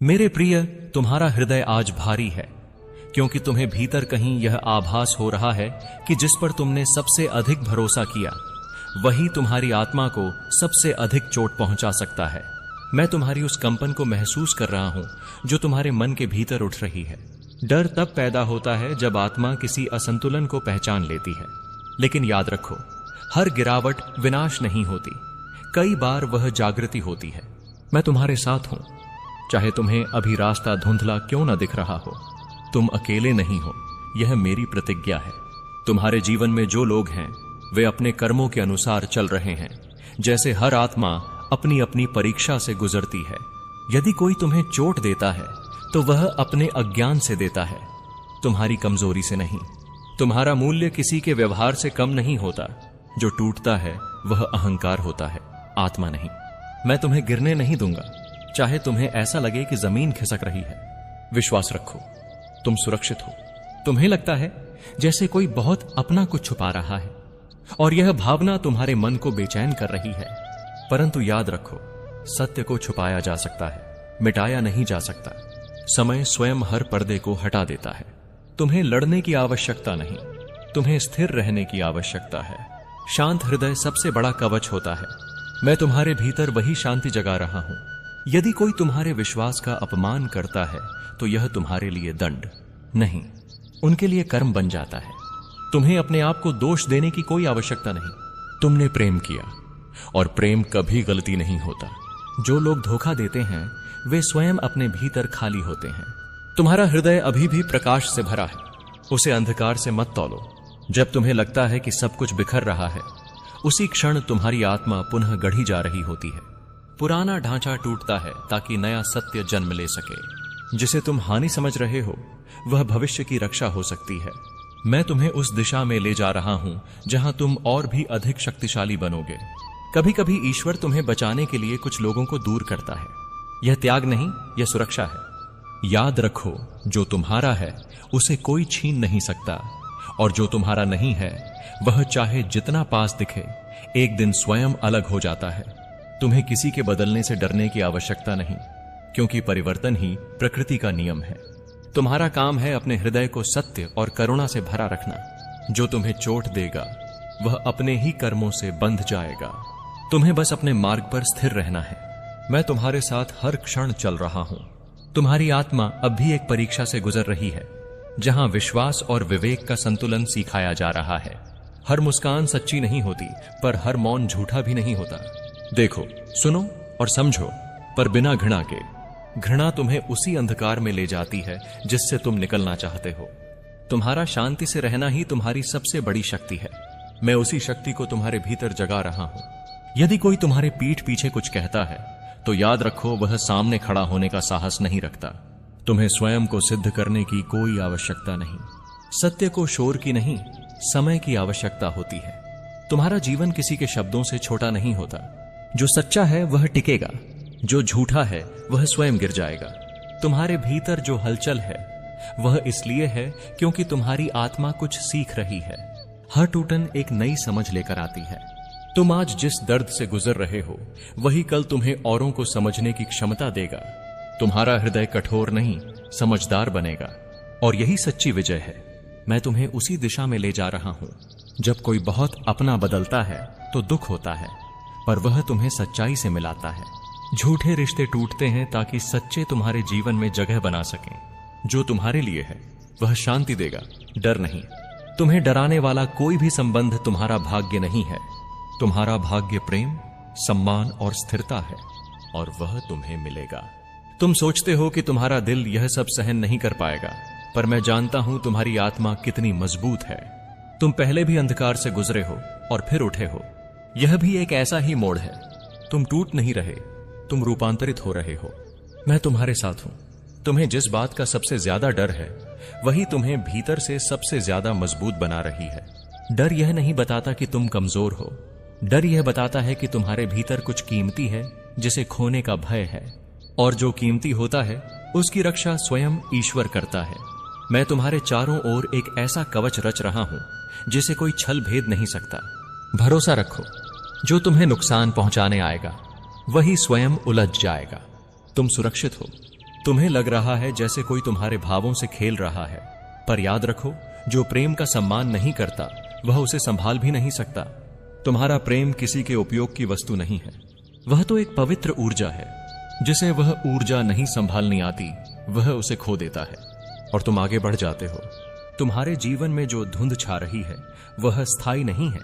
मेरे प्रिय, तुम्हारा हृदय आज भारी है, क्योंकि तुम्हें भीतर कहीं यह आभास हो रहा है कि जिस पर तुमने सबसे अधिक भरोसा किया वही तुम्हारी आत्मा को सबसे अधिक चोट पहुंचा सकता है। मैं तुम्हारी उस कंपन को महसूस कर रहा हूं जो तुम्हारे मन के भीतर उठ रही है। डर तब पैदा होता है जब आत्मा किसी असंतुलन को पहचान लेती है। लेकिन याद रखो, हर गिरावट विनाश नहीं होती, कई बार वह जागृति होती है। मैं तुम्हारे साथ हूं, चाहे तुम्हें अभी रास्ता धुंधला क्यों न दिख रहा हो। तुम अकेले नहीं हो, यह मेरी प्रतिज्ञा है। तुम्हारे जीवन में जो लोग हैं वे अपने कर्मों के अनुसार चल रहे हैं, जैसे हर आत्मा अपनी अपनी परीक्षा से गुजरती है। यदि कोई तुम्हें चोट देता है तो वह अपने अज्ञान से देता है, तुम्हारी कमजोरी से नहीं। तुम्हारा मूल्य किसी के व्यवहार से कम नहीं होता। जो टूटता है वह अहंकार होता है, आत्मा नहीं। मैं तुम्हें गिरने नहीं दूंगा, चाहे तुम्हें ऐसा लगे कि जमीन खिसक रही है। विश्वास रखो, तुम सुरक्षित हो। तुम्हें लगता है जैसे कोई बहुत अपना कुछ छुपा रहा है और यह भावना तुम्हारे मन को बेचैन कर रही है, परंतु याद रखो, सत्य को छुपाया जा सकता है, मिटाया नहीं जा सकता। समय स्वयं हर पर्दे को हटा देता है। तुम्हें लड़ने की आवश्यकता नहीं, तुम्हें स्थिर रहने की आवश्यकता है। शांत हृदय सबसे बड़ा कवच होता है। मैं तुम्हारे भीतर वही शांति जगा रहा हूं। यदि कोई तुम्हारे विश्वास का अपमान करता है तो यह तुम्हारे लिए दंड नहीं, उनके लिए कर्म बन जाता है। तुम्हें अपने आप को दोष देने की कोई आवश्यकता नहीं। तुमने प्रेम किया और प्रेम कभी गलती नहीं होता। जो लोग धोखा देते हैं वे स्वयं अपने भीतर खाली होते हैं। तुम्हारा हृदय अभी भी प्रकाश से भरा है, उसे अंधकार से मत तौलो। जब तुम्हें लगता है कि सब कुछ बिखर रहा है, उसी क्षण तुम्हारी आत्मा पुनः गढ़ी जा रही होती है। पुराना ढांचा टूटता है ताकि नया सत्य जन्म ले सके। जिसे तुम हानि समझ रहे हो वह भविष्य की रक्षा हो सकती है। मैं तुम्हें उस दिशा में ले जा रहा हूं जहां तुम और भी अधिक शक्तिशाली बनोगे। कभी कभी ईश्वर तुम्हें बचाने के लिए कुछ लोगों को दूर करता है। यह त्याग नहीं, यह सुरक्षा है। याद रखो, जो तुम्हारा है उसे कोई छीन नहीं सकता, और जो तुम्हारा नहीं है वह चाहे जितना पास दिखे एक दिन स्वयं अलग हो जाता है। तुम्हें किसी के बदलने से डरने की आवश्यकता नहीं, क्योंकि परिवर्तन ही प्रकृति का नियम है। तुम्हारा काम है अपने हृदय को सत्य और करुणा से भरा रखना। जो तुम्हें चोट देगा वह अपने ही कर्मों से बंध जाएगा। तुम्हें बस अपने मार्ग पर स्थिर रहना है। मैं तुम्हारे साथ हर क्षण चल रहा हूं। तुम्हारी आत्मा अब भी एक परीक्षा से गुजर रही है, जहां विश्वास और विवेक का संतुलन सिखाया जा रहा है। हर मुस्कान सच्ची नहीं होती, पर हर मौन झूठा भी नहीं होता। देखो, सुनो और समझो, पर बिना घृणा के। घृणा तुम्हें उसी अंधकार में ले जाती है जिससे तुम निकलना चाहते हो। तुम्हारा शांति से रहना ही तुम्हारी सबसे बड़ी शक्ति है। मैं उसी शक्ति को तुम्हारे भीतर जगा रहा हूं। यदि कोई तुम्हारे पीठ पीछे कुछ कहता है तो याद रखो, वह सामने खड़ा होने का साहस नहीं रखता। तुम्हें स्वयं को सिद्ध करने की कोई आवश्यकता नहीं। सत्य को शोर की नहीं, समय की आवश्यकता होती है। तुम्हारा जीवन किसी के शब्दों से छोटा नहीं होता। जो सच्चा है वह टिकेगा, जो झूठा है वह स्वयं गिर जाएगा। तुम्हारे भीतर जो हलचल है वह इसलिए है क्योंकि तुम्हारी आत्मा कुछ सीख रही है। हर टूटन एक नई समझ लेकर आती है। तुम आज जिस दर्द से गुजर रहे हो वही कल तुम्हें औरों को समझने की क्षमता देगा। तुम्हारा हृदय कठोर नहीं, समझदार बनेगा, और यही सच्ची विजय है। मैं तुम्हें उसी दिशा में ले जा रहा हूं। जब कोई बहुत अपना बदलता है तो दुख होता है, पर वह तुम्हें सच्चाई से मिलाता है। झूठे रिश्ते टूटते हैं ताकि सच्चे तुम्हारे जीवन में जगह बना सकें। जो तुम्हारे लिए है वह शांति देगा, डर नहीं। तुम्हें डराने वाला कोई भी संबंध तुम्हारा भाग्य नहीं है। तुम्हारा भाग्य प्रेम, सम्मान और स्थिरता है, और वह तुम्हें मिलेगा। तुम सोचते हो कि तुम्हारा दिल यह सब सहन नहीं कर पाएगा, पर मैं जानता हूं तुम्हारी आत्मा कितनी मजबूत है। तुम पहले भी अंधकार से गुजरे हो और फिर उठे हो। यह भी एक ऐसा ही मोड़ है। तुम टूट नहीं रहे, तुम रूपांतरित हो रहे हो। मैं तुम्हारे साथ हूं। तुम्हें जिस बात का सबसे ज्यादा डर है वही तुम्हें भीतर से सबसे ज्यादा मजबूत बना रही है। डर यह नहीं बताता कि तुम कमजोर हो। डर यह बताता है कि तुम्हारे भीतर कुछ कीमती है जिसे खोने का भय है, और जो कीमती होता है उसकी रक्षा स्वयं ईश्वर करता है। मैं तुम्हारे चारों ओर एक ऐसा कवच रच रहा हूं जिसे कोई छल भेद नहीं सकता। भरोसा रखो, जो तुम्हें नुकसान पहुंचाने आएगा वही स्वयं उलझ जाएगा। तुम सुरक्षित हो। तुम्हें लग रहा है जैसे कोई तुम्हारे भावों से खेल रहा है, पर याद रखो, जो प्रेम का सम्मान नहीं करता वह उसे संभाल भी नहीं सकता। तुम्हारा प्रेम किसी के उपयोग की वस्तु नहीं है, वह तो एक पवित्र ऊर्जा है। जिसे वह ऊर्जा नहीं संभालनी आती वह उसे खो देता है और तुम आगे बढ़ जाते हो। तुम्हारे जीवन में जो धुंध छा रही है वह स्थायी नहीं है।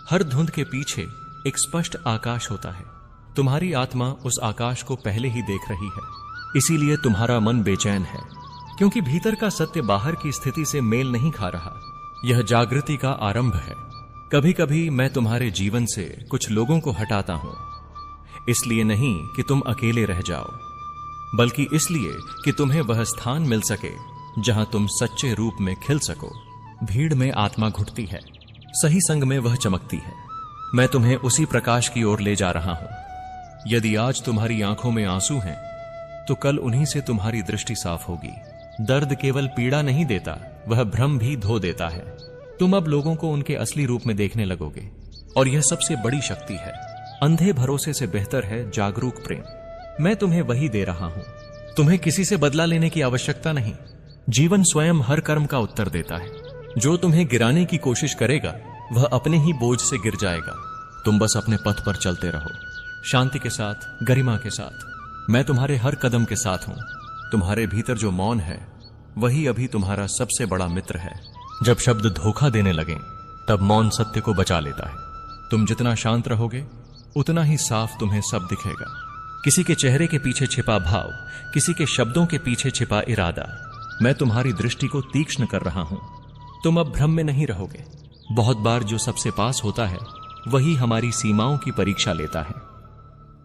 हर धुंध के पीछे एक स्पष्ट आकाश होता है। तुम्हारी आत्मा उस आकाश को पहले ही देख रही है, इसीलिए तुम्हारा मन बेचैन है, क्योंकि भीतर का सत्य बाहर की स्थिति से मेल नहीं खा रहा। यह जागृति का आरंभ है। कभी कभी मैं तुम्हारे जीवन से कुछ लोगों को हटाता हूं, इसलिए नहीं कि तुम अकेले रह जाओ, बल्कि इसलिए कि तुम्हें वह स्थान मिल सके जहां तुम सच्चे रूप में खिल सको। भीड़ में आत्मा घुटती है, सही संग में वह चमकती है। मैं तुम्हें उसी प्रकाश की ओर ले जा रहा हूं। यदि आज तुम्हारी आंखों में आंसू हैं, तो कल उन्हीं से तुम्हारी दृष्टि साफ होगी। दर्द केवल पीड़ा नहीं देता, वह भ्रम भी धो देता है। तुम अब लोगों को उनके असली रूप में देखने लगोगे, और यह सबसे बड़ी शक्ति है। अंधे भरोसे से बेहतर है जागरूक प्रेम। मैं तुम्हें वही दे रहा हूं। तुम्हें किसी से बदला लेने की आवश्यकता नहीं। जीवन स्वयं हर कर्म का उत्तर देता है। जो तुम्हें गिराने की कोशिश करेगा वह अपने ही बोझ से गिर जाएगा। तुम बस अपने पथ पर चलते रहो, शांति के साथ, गरिमा के साथ। मैं तुम्हारे हर कदम के साथ हूं। तुम्हारे भीतर जो मौन है वही अभी तुम्हारा सबसे बड़ा मित्र है। जब शब्द धोखा देने लगे तब मौन सत्य को बचा लेता है। तुम जितना शांत रहोगे उतना ही साफ तुम्हें सब दिखेगा। किसी के चेहरे के पीछे छिपा भाव, किसी के शब्दों के पीछे छिपा इरादा। मैं तुम्हारी दृष्टि को तीक्ष्ण कर रहा हूं। तुम अब भ्रम में नहीं रहोगे। बहुत बार जो सबसे पास होता है वही हमारी सीमाओं की परीक्षा लेता है,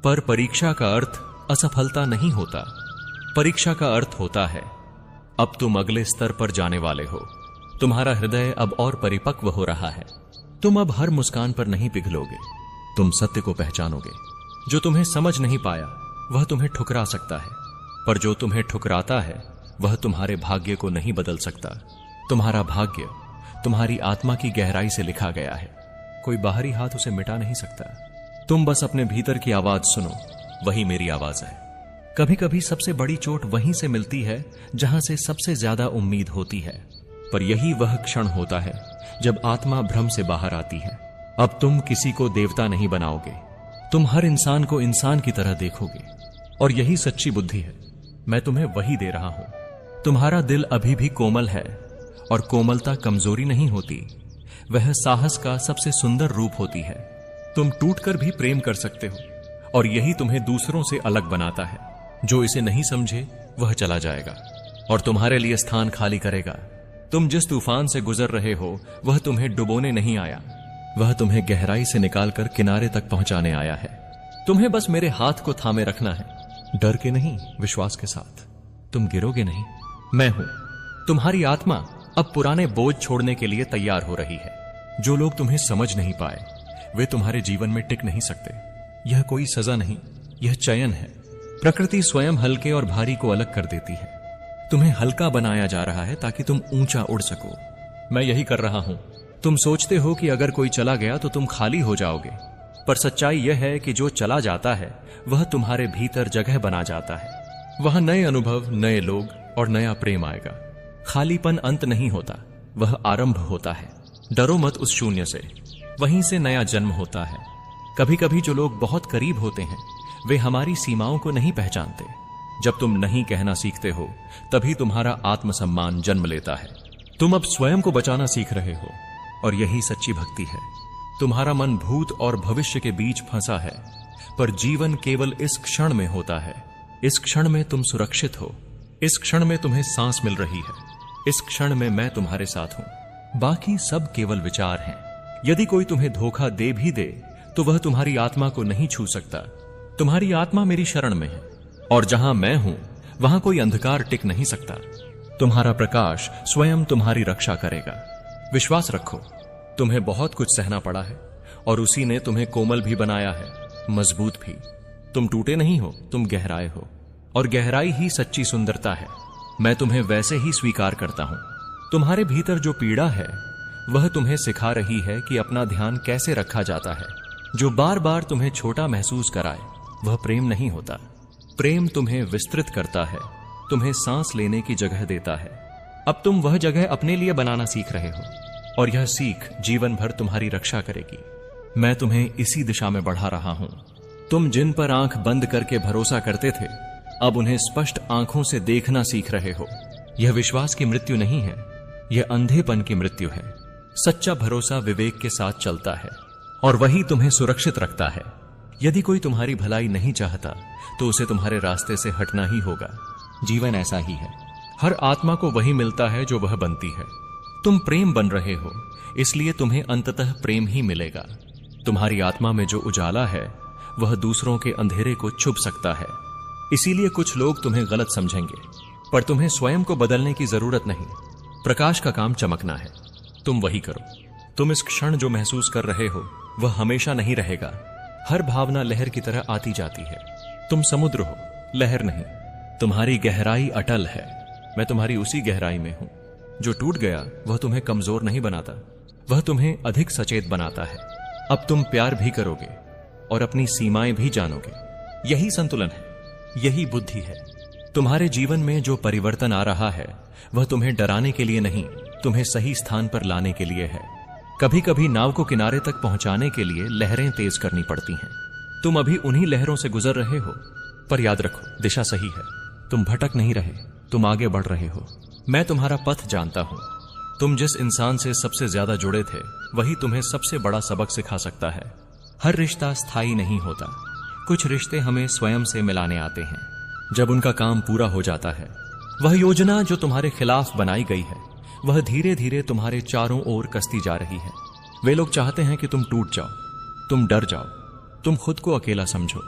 पर परीक्षा का अर्थ असफलता नहीं होता। परीक्षा का अर्थ होता है अब तुम अगले स्तर पर जाने वाले हो। तुम्हारा हृदय अब और परिपक्व हो रहा है। तुम अब हर मुस्कान पर नहीं पिघलोगे। तुम सत्य को पहचानोगे। जो तुम्हें समझ नहीं पाया वह तुम्हें ठुकरा सकता है, पर जो तुम्हें ठुकराता है वह तुम्हारे भाग्य को नहीं बदल सकता। तुम्हारा भाग्य तुम्हारी आत्मा की गहराई से लिखा गया है। कोई बाहरी हाथ उसे मिटा नहीं सकता। तुम बस अपने भीतर की आवाज सुनो, वही मेरी आवाज है। कभी कभी सबसे बड़ी चोट वहीं से मिलती है जहां से सबसे ज्यादा उम्मीद होती है, पर यही वह क्षण होता है जब आत्मा भ्रम से बाहर आती है। अब तुम किसी को देवता नहीं बनाओगे। तुम हर इंसान को इंसान की तरह देखोगे, और यही सच्ची बुद्धि है। मैं तुम्हें वही दे रहा हूं। तुम्हारा दिल अभी भी कोमल है, और कोमलता कमजोरी नहीं होती, वह साहस का सबसे सुंदर रूप होती है। तुम टूटकर भी प्रेम कर सकते हो, और यही तुम्हें दूसरों से अलग बनाता है। जो इसे नहीं समझे वह चला जाएगा और तुम्हारे लिए स्थान खाली करेगा। तुम जिस तूफान से गुजर रहे हो वह तुम्हें डुबोने नहीं आया, वह तुम्हें गहराई से निकालकर किनारे तक पहुंचाने आया है। तुम्हें बस मेरे हाथ को थामे रखना है, डर के नहीं, विश्वास के साथ। तुम गिरोगे नहीं। मैं हूं। तुम्हारी आत्मा अब पुराने बोझ छोड़ने के लिए तैयार हो रही है। जो लोग तुम्हें समझ नहीं पाए वे तुम्हारे जीवन में टिक नहीं सकते। यह कोई सजा नहीं, यह चयन है। प्रकृति स्वयं हल्के और भारी को अलग कर देती है। तुम्हें हल्का बनाया जा रहा है ताकि तुम ऊंचा उड़ सको। मैं यही कर रहा हूं। तुम सोचते हो कि अगर कोई चला गया तो तुम खाली हो जाओगे, पर सच्चाई यह है कि जो चला जाता है वह तुम्हारे भीतर जगह बना जाता है। वह नए अनुभव, नए लोग और नया प्रेम आएगा। खालीपन अंत नहीं होता, वह आरंभ होता है। डरो मत उस शून्य से, वहीं से नया जन्म होता है। कभी कभी जो लोग बहुत करीब होते हैं वे हमारी सीमाओं को नहीं पहचानते। जब तुम नहीं कहना सीखते हो तभी तुम्हारा आत्मसम्मान जन्म लेता है। तुम अब स्वयं को बचाना सीख रहे हो, और यही सच्ची भक्ति है। तुम्हारा मन भूत और भविष्य के बीच फंसा है, पर जीवन केवल इस क्षण में होता है। इस क्षण में तुम सुरक्षित हो। इस क्षण में तुम्हें सांस मिल रही है। इस क्षण में मैं तुम्हारे साथ हूं। बाकी सब केवल विचार हैं। यदि कोई तुम्हें धोखा दे भी दे तो वह तुम्हारी आत्मा को नहीं छू सकता। तुम्हारी आत्मा मेरी शरण में है, और जहां मैं हूं वहां कोई अंधकार टिक नहीं सकता। तुम्हारा प्रकाश स्वयं तुम्हारी रक्षा करेगा। विश्वास रखो। तुम्हें बहुत कुछ सहना पड़ा है, और उसी ने तुम्हें कोमल भी बनाया है, मजबूत भी। तुम टूटे नहीं हो, तुम गहराए हो, और गहराई ही सच्ची सुंदरता है। मैं तुम्हें वैसे ही स्वीकार करता हूं। तुम्हारे भीतर जो पीड़ा है वह तुम्हें सिखा रही है कि अपना ध्यान कैसे रखा जाता है। जो बार बार तुम्हें छोटा महसूस कराए वह प्रेम नहीं होता। प्रेम तुम्हें विस्तृत करता है, तुम्हें सांस लेने की जगह देता है। अब तुम वह जगह अपने लिए बनाना सीख रहे हो और यह सीख जीवन भर तुम्हारी रक्षा करेगी। मैं तुम्हें इसी दिशा में बढ़ा रहा हूं। तुम जिन पर आंख बंद करके भरोसा करते थे, अब उन्हें स्पष्ट आंखों से देखना सीख रहे हो। यह विश्वास की मृत्यु नहीं है, यह अंधेपन की मृत्यु है। सच्चा भरोसा विवेक के साथ चलता है और वही तुम्हें सुरक्षित रखता है। यदि कोई तुम्हारी भलाई नहीं चाहता तो उसे तुम्हारे रास्ते से हटना ही होगा। जीवन ऐसा ही है, हर आत्मा को वही मिलता है जो वह बनती है। तुम प्रेम बन रहे हो, इसलिए तुम्हें अंततः प्रेम ही मिलेगा। तुम्हारी आत्मा में जो उजाला है वह दूसरों के अंधेरे को छुप सकता है। इसीलिए कुछ लोग तुम्हें गलत समझेंगे, पर तुम्हें स्वयं को बदलने की जरूरत नहीं। प्रकाश का काम चमकना है, तुम वही करो। तुम इस क्षण जो महसूस कर रहे हो वह हमेशा नहीं रहेगा। हर भावना लहर की तरह आती जाती है। तुम समुद्र हो, लहर नहीं। तुम्हारी गहराई अटल है, मैं तुम्हारी उसी गहराई में हूं। जो टूट गया वह तुम्हें कमजोर नहीं बनाता, वह तुम्हें अधिक सचेत बनाता है। अब तुम प्यार भी करोगे और अपनी सीमाएं भी जानोगे। यही संतुलन है, यही बुद्धि है। तुम्हारे जीवन में जो परिवर्तन आ रहा है वह तुम्हें डराने के लिए नहीं, तुम्हें सही स्थान पर लाने के लिए है। कभी कभी नाव को किनारे तक पहुंचाने के लिए लहरें तेज करनी पड़ती हैं। तुम अभी उन्हीं लहरों से गुजर रहे हो, पर याद रखो दिशा सही है। तुम भटक नहीं रहे, तुम आगे बढ़ रहे हो। मैं तुम्हारा पथ जानता हूं। तुम जिस इंसान से सबसे ज्यादा जुड़े थे वही तुम्हें सबसे बड़ा सबक सिखा सकता है। हर रिश्ता स्थायी नहीं होता। कुछ रिश्ते हमें स्वयं से मिलाने आते हैं। जब उनका काम पूरा हो जाता है, वह योजना जो तुम्हारे खिलाफ बनाई गई है वह धीरे धीरे तुम्हारे चारों ओर कसती जा रही है। वे लोग चाहते हैं कि तुम टूट जाओ, तुम डर जाओ, तुम खुद को अकेला समझो।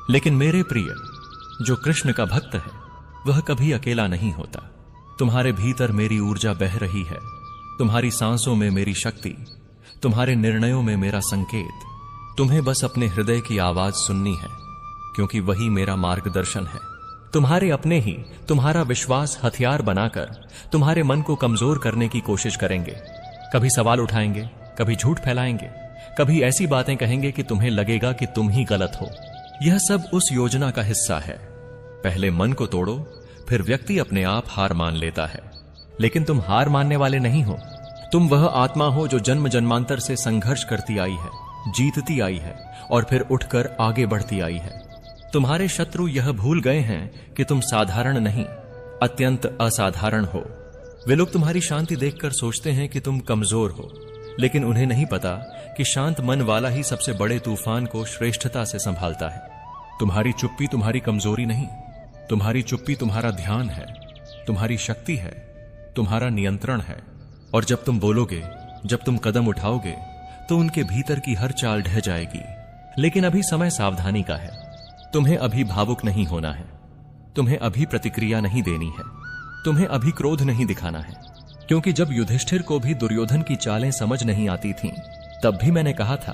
लेकिन मेरे प्रिय, जो कृष्ण का भक्त है वह कभी अकेला नहीं होता। तुम्हारे भीतर मेरी ऊर्जा बह रही है, तुम्हारी सांसों में मेरी शक्ति, तुम्हारे निर्णयों में मेरा संकेत। तुम्हें बस अपने हृदय की आवाज सुननी है, क्योंकि वही मेरा मार्गदर्शन है। तुम्हारे अपने ही तुम्हारा विश्वास हथियार बनाकर तुम्हारे मन को कमजोर करने की कोशिश करेंगे। कभी सवाल उठाएंगे, कभी झूठ फैलाएंगे, कभी ऐसी बातें कहेंगे कि तुम्हें लगेगा कि तुम ही गलत हो। यह सब उस योजना का हिस्सा है। पहले मन को तोड़ो, फिर व्यक्ति अपने आप हार मान लेता है। लेकिन तुम हार मानने वाले नहीं हो। तुम वह आत्मा हो जो जन्म जन्मांतर से संघर्ष करती आई है, जीतती आई है और फिर उठकर आगे बढ़ती आई है। तुम्हारे शत्रु यह भूल गए हैं कि तुम साधारण नहीं, अत्यंत असाधारण हो। वे लोग तुम्हारी शांति देखकर सोचते हैं कि तुम कमजोर हो, लेकिन उन्हें नहीं पता कि शांत मन वाला ही सबसे बड़े तूफान को श्रेष्ठता से संभालता है। तुम्हारी चुप्पी तुम्हारी कमजोरी नहीं, तुम्हारी चुप्पी तुम्हारा ध्यान है, तुम्हारी शक्ति है, तुम्हारा नियंत्रण है। और जब तुम बोलोगे, जब तुम कदम उठाओगे, तो उनके भीतर की हर चाल ढह जाएगी। लेकिन अभी समय सावधानी का है। तुम्हें अभी भावुक नहीं होना है, तुम्हें अभी प्रतिक्रिया नहीं देनी है, तुम्हें अभी क्रोध नहीं दिखाना है। क्योंकि जब युधिष्ठिर को भी दुर्योधन की चालें समझ नहीं आती थीं, तब भी मैंने कहा था,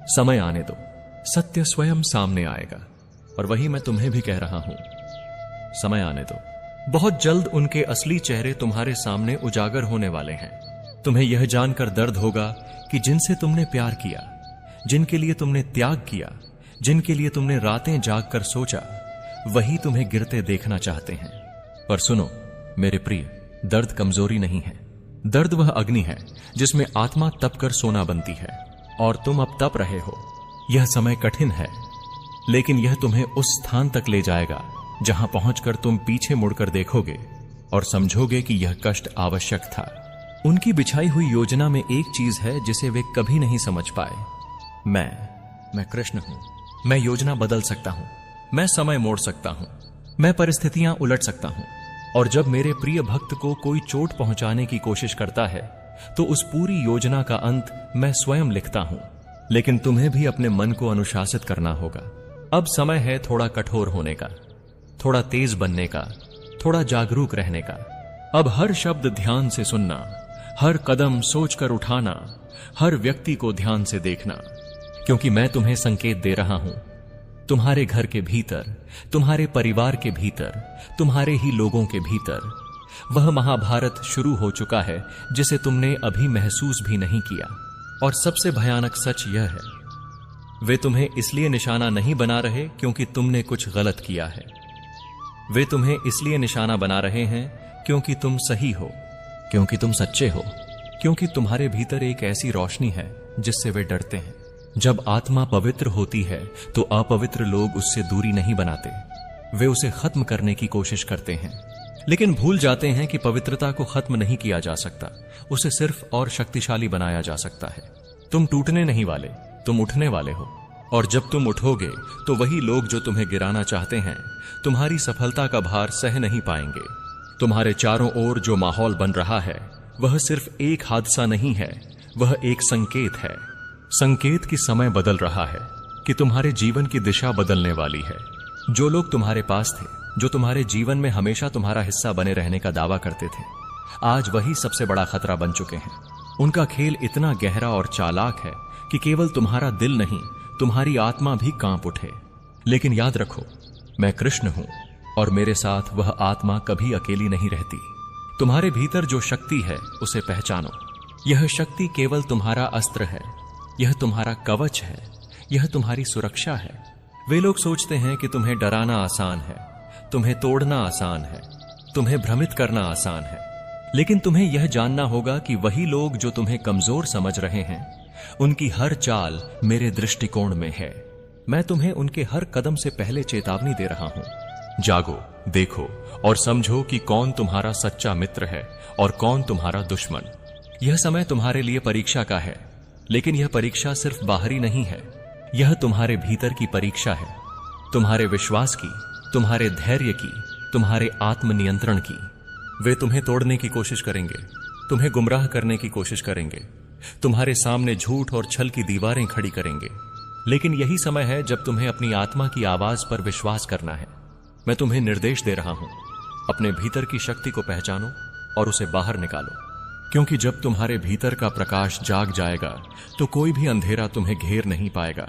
समय आने दो, सत्य स्वयं सामने आएगा। और वही मैं तुम्हें भी कह रहा हूं, समय आने दो। बहुत जल्द उनके असली चेहरे तुम्हारे सामने उजागर होने वाले हैं। तुम्हें यह जानकर दर्द होगा कि जिनसे तुमने प्यार किया, जिनके लिए तुमने त्याग किया, जिनके लिए तुमने रातें जागकर सोचा, वही तुम्हें गिरते देखना चाहते हैं। पर सुनो मेरे प्रिय, दर्द कमजोरी नहीं है। दर्द वह अग्नि है जिसमें आत्मा तपकर सोना बनती है, और तुम अब तप रहे हो। यह समय कठिन है, लेकिन यह तुम्हें उस स्थान तक ले जाएगा जहां पहुंचकर तुम पीछे मुड़कर देखोगे और समझोगे कि यह कष्ट आवश्यक था। उनकी बिछाई हुई योजना में एक चीज है जिसे वे कभी नहीं समझ पाए। मैं कृष्ण हूं। मैं योजना बदल सकता हूं, मैं समय मोड़ सकता हूं, मैं परिस्थितियां उलट सकता हूं। और जब मेरे प्रिय भक्त को कोई चोट पहुंचाने की कोशिश करता है तो उस पूरी योजना का अंत मैं स्वयं लिखता हूं। लेकिन तुम्हें भी अपने मन को अनुशासित करना होगा। अब समय है थोड़ा कठोर होने का, थोड़ा तेज बनने का, थोड़ा जागरूक रहने का। अब हर शब्द ध्यान से सुनना, हर कदम सोचकर उठाना, हर व्यक्ति को ध्यान से देखना, क्योंकि मैं तुम्हें संकेत दे रहा हूं। तुम्हारे घर के भीतर, तुम्हारे परिवार के भीतर, तुम्हारे ही लोगों के भीतर वह महाभारत शुरू हो चुका है जिसे तुमने अभी महसूस भी नहीं किया। और सबसे भयानक सच यह है, वे तुम्हें इसलिए निशाना नहीं बना रहे क्योंकि तुमने कुछ गलत किया है। वे तुम्हें इसलिए निशाना बना रहे हैं क्योंकि तुम सही हो, क्योंकि तुम सच्चे हो, क्योंकि तुम्हारे भीतर एक ऐसी रोशनी है जिससे वे डरते हैं। जब आत्मा पवित्र होती है तो अपवित्र लोग उससे दूरी नहीं बनाते, वे उसे खत्म करने की कोशिश करते हैं, लेकिन भूल जाते हैं कि पवित्रता को खत्म नहीं किया जा सकता, उसे सिर्फ और शक्तिशाली बनाया जा सकता है। तुम टूटने नहीं वाले, तुम उठने वाले हो, और जब तुम उठोगे तो वही लोग जो तुम्हें गिराना चाहते हैं तुम्हारी सफलता का भार सह नहीं पाएंगे। तुम्हारे चारों ओर जो माहौल बन रहा है वह सिर्फ एक हादसा नहीं है, वह एक संकेत है। संकेत कि समय बदल रहा है, कि तुम्हारे जीवन की दिशा बदलने वाली है। जो लोग तुम्हारे पास थे, जो तुम्हारे जीवन में हमेशा तुम्हारा हिस्सा बने रहने का दावा करते थे, आज वही सबसे बड़ा खतरा बन चुके हैं। उनका खेल इतना गहरा और चालाक है कि केवल तुम्हारा दिल नहीं, तुम्हारी आत्मा भी कांप उठे। लेकिन याद रखो, मैं कृष्ण हूं और मेरे साथ वह आत्मा कभी अकेली नहीं रहती। तुम्हारे भीतर जो शक्ति है उसे पहचानो। यह शक्ति केवल तुम्हारा अस्त्र है, यह तुम्हारा कवच है, यह तुम्हारी सुरक्षा है। वे लोग सोचते हैं कि तुम्हें डराना आसान है, तुम्हें तोड़ना आसान है, तुम्हें भ्रमित करना आसान है, लेकिन तुम्हें यह जानना होगा कि वही लोग जो तुम्हें कमजोर समझ रहे हैं, उनकी हर चाल मेरे दृष्टिकोण में है। मैं तुम्हें उनके हर कदम से पहले चेतावनी दे रहा हूं। जागो, देखो और समझो कि कौन तुम्हारा सच्चा मित्र है और कौन तुम्हारा दुश्मन। यह समय तुम्हारे लिए परीक्षा का है, लेकिन यह परीक्षा सिर्फ बाहरी नहीं है, यह तुम्हारे भीतर की परीक्षा है, तुम्हारे विश्वास की, तुम्हारे धैर्य की, तुम्हारे आत्मनियंत्रण की। वे तुम्हें तोड़ने की कोशिश करेंगे, तुम्हें गुमराह करने की कोशिश करेंगे, तुम्हारे सामने झूठ और छल की दीवारें खड़ी करेंगे, लेकिन यही समय है जब तुम्हें अपनी आत्मा की आवाज पर विश्वास करना है। मैं तुम्हें निर्देश दे रहा हूं, अपने भीतर की शक्ति को पहचानो और उसे बाहर निकालो, क्योंकि जब तुम्हारे भीतर का प्रकाश जाग जाएगा तो कोई भी अंधेरा तुम्हें घेर नहीं पाएगा।